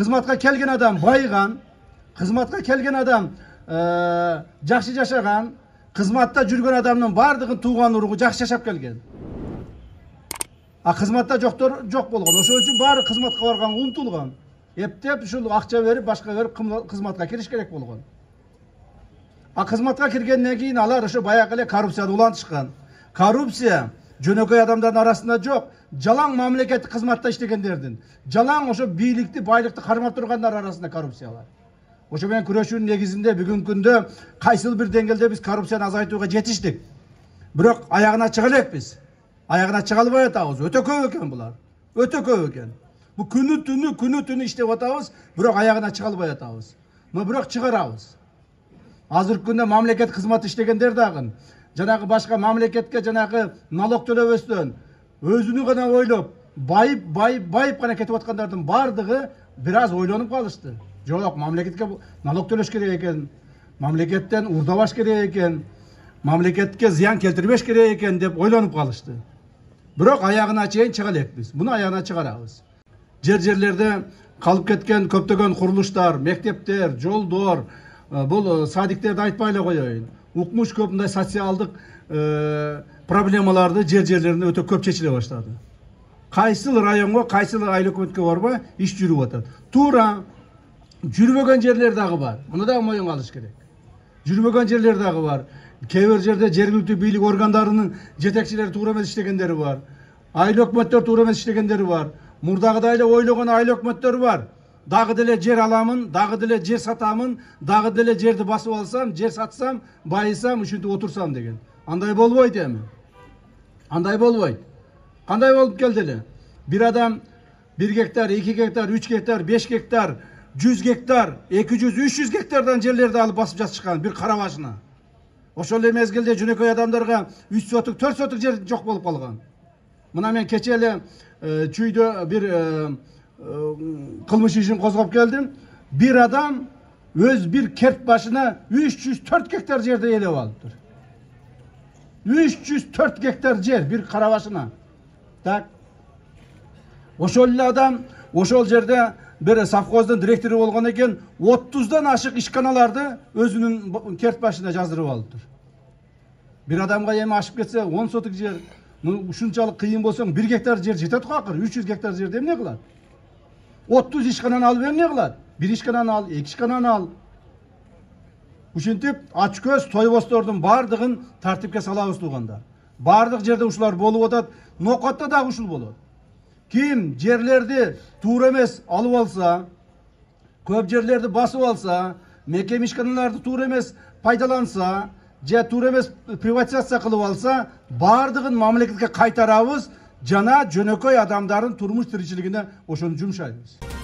Kızmatqa kelgen adam baygan, kızmatqa kelgen adam жақсы жашаган, кызматта жүргөн адамдын бардыгын тууган уругу жақсы жашап келген. А кызматта жоктор жок болгон. Ошол үчүн баары кызматка барганга умтулган. Эптеп ушул акча берип, башка берип кызматка кириш керек болгон. А кызматка киргенден кийин алар ошо баягы эле коррупцияны улантышкан. Коррупция жөнөкөй адамдардын арасында жок. Жалаң мамлекеттик кызматта иштегендердин, жалаң ошо бийликти, байлыкты кармап тургандар арасында коррупция бар. Ошо менен күрөшүүнүн негизинде бүгүнкү күндө кайсыл бир деңгээлде биз коррупцияны азайтууга жетиштик. Бирок аягына чыга элекпиз. Аягына чыга албай атабыз. Өтө көп экен булар. Өтө көп экен. Бу күнү түнү иштеп атабыз, бирок аягына чыга албай атабыз. Но бирок чыгарабыз. Азыркы күндө мамлекет кызмат иштегендер дагы жанагы башка мамлекетке жанагы налог төлөбөстөн өзүнү гана ойлоп, байып гана кетип аткандардын бардыгы бир аз ойлонуп калышты. Жок, мамлекетке налог төлөш керек экен, мамлекеттен урдабаш керек экен, мамлекетке зыян келтирбеш керек экен деп ойлонуп калышты. Бирок аягына чейин чыга элекпиз. Муну аягына чыгарабыз. Жерлерде калып кеткен көптөгөн курулуштар, мектептер, жолдор, бул садиктерди айтпай эле коеюн. Укмуш көп мындай социалдык проблемаларды жерлеринде өтө көп чечиле баштады. Кайсыл районго, кайсыл айыл өкмөткө барбай иш жүрүп атат. Туура жүрбөгөн жерлер дагы бар. Муну да моюнга алыш керек. Жүрбөгөн жерлер дагы бар. Кээ бир жерде жергиликтүү бийлик органдарынын жетекчилери туура эмес иштегендери бар. Айыл өкмөттөр туура эмес иштегендери бар. Мурдагыдай эле ойлогон айыл өкмөттөр бар. Дагы деле жер аламын, дагы деле жер сатамын, дагы деле жерди басып алсам, жер сатсам, байысам, ушинтип отурсам деген. Андай болбойт эми. Андай болбойт. Кандай болуп келди эле? Бир адам 1 гектар, 2 гектар, 3 гектар, 5 гектар, 100 гектар, 200, 300 гектардан жерлерди алып басып жатышкан бир кара башына. Ошол эле мезгилде жөнөкөй адамдарга 3 сотук, 4 сотук жер жок болуп калган. Мына мен кече эле чүйдө бир кылмыш ишин козгоп келдим. Бир адам өз бир керт башына 304 гектар жерди ээлеп алыптыр. 304 гектар жер бир кара башына. Так. Ошол эле адам ошол жерде бир совхоздун директору болгон экен, 30дан ашык ишканаларды өзүнүн керт башына жаздырып алыптыр. Бир адамга эми ашып кетсе 10 сотук жер, ушунчалык кыйын болсоң 1 гектар жер жетет го акыр. 300 гектар жерди эмне кылат? 30 ишкананы алып эмне кылат? Бир ишкананы ал, 2 ишкананы ал. Ушинтип ачкөз тойбостордун бардыгын тартипке салабыз туугандар. Бардык жерде ушулар болуп атат, Нокотто дагы ушул болот. Ким жерлерди туура эмес алып алса, көп жерлерди басып алса, мекем ишканаларды туура эмес пайдаланса, же туура эмес приватизация кылып алса, бардыгын мамлекетке кайтарабыз, жана жөнөкөй адамдардын турмуш тиричилигине ошону жумшайбыз.